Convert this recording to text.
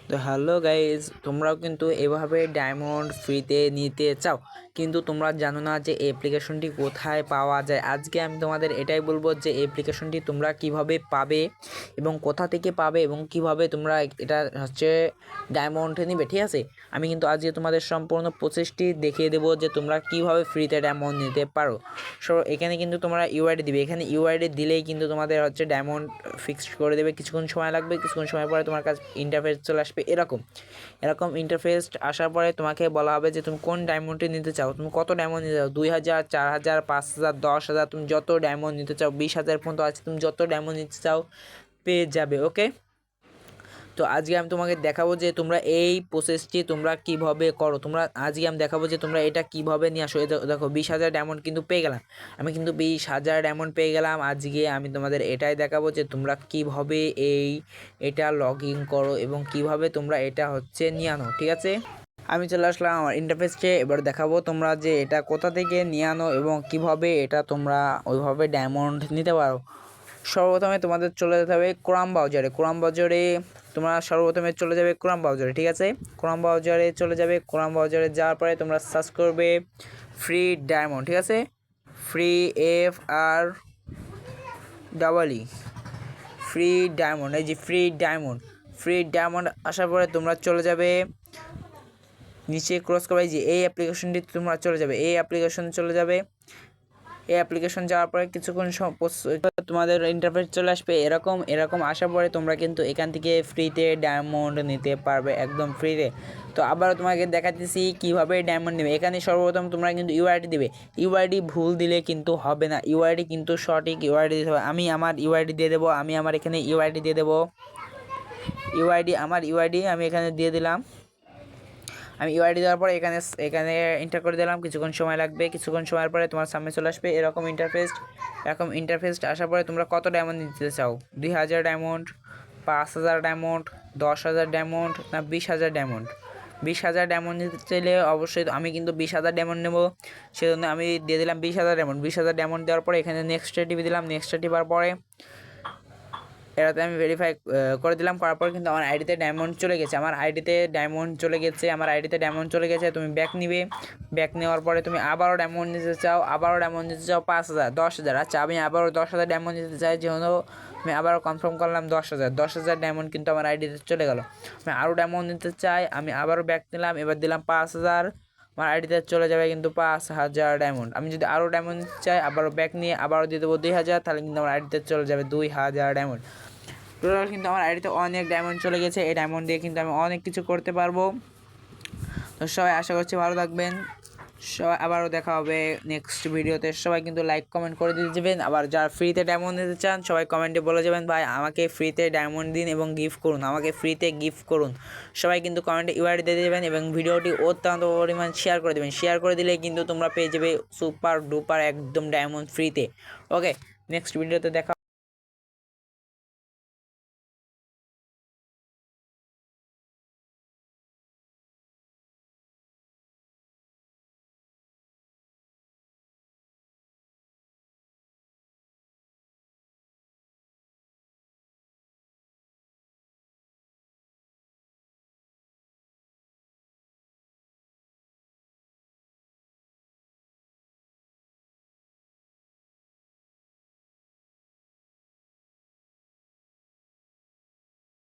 তো hello guys, তোমরাও কিন্তু এভাবে ডায়মন্ড ফ্রিতে নিতে চাও, কিন্তু তোমরা জানো না যে অ্যাপ্লিকেশনটি কোথায় পাওয়া যায়। আজকে আমি তোমাদের এটাই বলবো যে অ্যাপ্লিকেশনটি তোমরা কিভাবে পাবে এবং কোথা থেকে পাবে এবং কিভাবে তোমরা এটা হচ্ছে ডায়মন্ড নিবে। ঠিক আছে, আমি কিন্তু আজকে তোমাদের সম্পূর্ণ প্রসেসটি দেখিয়ে দেবো যে তোমরা কিভাবে ফ্রিতে ডায়মন্ড নিতে পারো। সো এখানে কিন্তু তোমরা ইউআইডি দিবে, এখানে ইউআইডি দিলেই কিন্তু তোমাদের হচ্ছে ডায়মন্ড ফিক্সড করে দেবে। কিছুক্ষণ সময় লাগবে, কিছুক্ষণ সময় পরে তোমার কাছে ইন্টারফেস চলে আসবে। এরকম ইন্টারফেস আসার পরে তোমাকে বলা হবে যে তুমি কোন ডায়মন্ডটি নিতে চাও, তুমি কত ডায়মন্ড নিতে চাও, 2000, 4000, 5000, 10,000, তুমি যত ডায়মন্ড নিতে চাও, 20,000 পর্যন্ত আছে, তুমি যত ডায়মন্ড নিতে চাও পেয়ে যাবে। ওকে, তো আজকে আমি তোমাকে দেখাবো যে তোমরা এই প্রসেসটি তোমরা কিভাবে করো। আজকে আমি দেখাবো যে তোমরা এটা কিভাবে নিয়ে আসো। দেখো 20,000 ডায়মন্ড কিন্তু পেয়ে গেলাম, আমি কিন্তু 20,000 ডায়মন্ড পেয়ে গেলাম। আজকে আমি তোমাদের এটাই দেখাবো যে তোমরা কিভাবে এটা লগ ইন করো এবং কিভাবে তোমরা এটা হচ্ছে নিয়ে আনো। ঠিক আছে, আমি চলে আসলাম আমার ইন্টারফেসে। এবার দেখাবো তোমরা যে এটা কোথা থেকে নিয়ে আনো এবং কিভাবে এটা তোমরা ওইভাবে ডায়মন্ড নিতে পারো। সর্বপ্রথমে তোমাদের চলে যেতে হবে ক্রোম ব্রাউজারে। তোমরা সর্বপ্রথমে চলে যাবে ক্রোম ব্রাউজারে। ঠিক আছে, ক্রোম ব্রাউজারে চলে যাবে। ক্রোম ব্রাউজারে যাওয়ার পরে তোমরা সার্চ করবে ফ্রি ডায়মন্ড। ঠিক আছে, ফ্রি FREE ফ্রি ডায়মন্ড, এই যে ফ্রি ডায়মন্ড আসার পরে তোমরা চলে যাবে নিচে ক্রস করবে, যে এই অ্যাপ্লিকেশনটি তোমরা চলে যাবে, এই অ্যাপ্লিকেশন যাওয়ার পরে কিছুক্ষণ তোমাদের ইন্টারফেস চলে আসবে। এরকম আসার পরে তোমরা কিন্তু এখান থেকে ফ্রিতে ডায়মন্ড নিতে পারবে, একদম ফ্রিতে। তো আবারও তোমাকে দেখাতেছি কিভাবে ডায়মন্ড নেবে। এখানে সর্বপ্রথম তোমরা কিন্তু ইউআইডি দিবে, ইউআইডি ভুল দিলে কিন্তু হবে না, ইউআইডি কিন্তু সঠিক ইউআইডি দিতে হবে। আমি আমার ইউআইডি দিয়ে দেবো, এখানে ইউআইডি দিয়ে দেবো। ইউআইডি আমি এখানে দিয়ে দিলাম। আমি ইউআইডি দেওয়ার পরে এখানে এন্টার করে দিলাম। কিছুক্ষণ সময় লাগবে, কিছুক্ষণ সময়ের পরে তোমার সামনে চলে আসবে এরকম ইন্টারফেস আসার পরে তোমরা কত ডায়মন্ড নিতে চাও, 2,000 ডায়মন্ড, 5,000 ডায়মন্ড, 10,000 ডায়মন্ড না 20,000 ডায়মন্ড। 20,000 ডায়মন্ড নিতে চাইলে অবশ্যই আমি কিন্তু 20,000 ডায়মন্ড নেবো, সেজন্য আমি দিয়ে দিলাম 20,000 ডায়মন্ড। 20,000 ডায়মন্ড দেওয়ার পরে এখানে নেক্সটে টিপে দিলাম। নেক্সটে টিপার পরে এটাতে আমি ভেরিফাই করে দিলাম। করার পর কিন্তু আমার আইডিতে ডায়মন্ড চলে গেছে, আমার আইডিতে ডায়মন্ড চলে গেছে। তুমি ব্যাক নিবে, ব্যাক নেওয়ার পরে তুমি আবারও ডায়মন্ড নিতে চাও, 5,000, 10,000। আচ্ছা, আমি আবারও 10,000 ডায়মন্ড নিতে চাই, যেহেতু আমি আবারও কনফার্ম করলাম 10,000 ডায়মন্ড কিন্তু আমার আইডিতে চলে গেল। আমি আরও ডায়মন্ড নিতে চাই, আমি আবারও ব্যাক নিলাম, এবার দিলাম 5,000, আমার আইডিতে চলে যাবে কিন্তু 5,000 ডায়মন্ড। আমি যদি আরও ডায়মন্ড নিতে চাই, আবারও ব্যাক নিয়ে আবারও দিয়ে দেবো 2,000, তাহলে কিন্তু আমার আইডিতে চলে যাবে 2,000 ডায়মন্ড। টোটাল কিন্তু আমার আইডিতে অনেক ডায়মন্ড চলে গেছে। এই ডায়মন্ড দিয়ে কিন্তু আমি অনেক কিছু করতে পারবো। তো সবাই আশা করছি ভালো থাকবেন, সবাই আবারও দেখা হবে নেক্সট ভিডিওতে। সবাই কিন্তু লাইক কমেন্ট করে দিয়ে যাবেন। আবার যারা ফ্রিতে ডায়মন্ড নিতে চান সবাই কমেন্টে বলে যাবেন, ভাই আমাকে ফ্রিতে ডায়মন্ড দিন এবং গিফট করুন, সবাই কিন্তু কমেন্টে ইউআইডি দিয়ে দেবেন এবং ভিডিওটি অত্যন্ত পরিমাণ শেয়ার করে দেবেন। শেয়ার করে দিলে কিন্তু তোমরা পেয়ে যাবে সুপার ডুপার একদম ডায়মন্ড ফ্রিতে। ওকে, নেক্সট ভিডিওতে দেখা।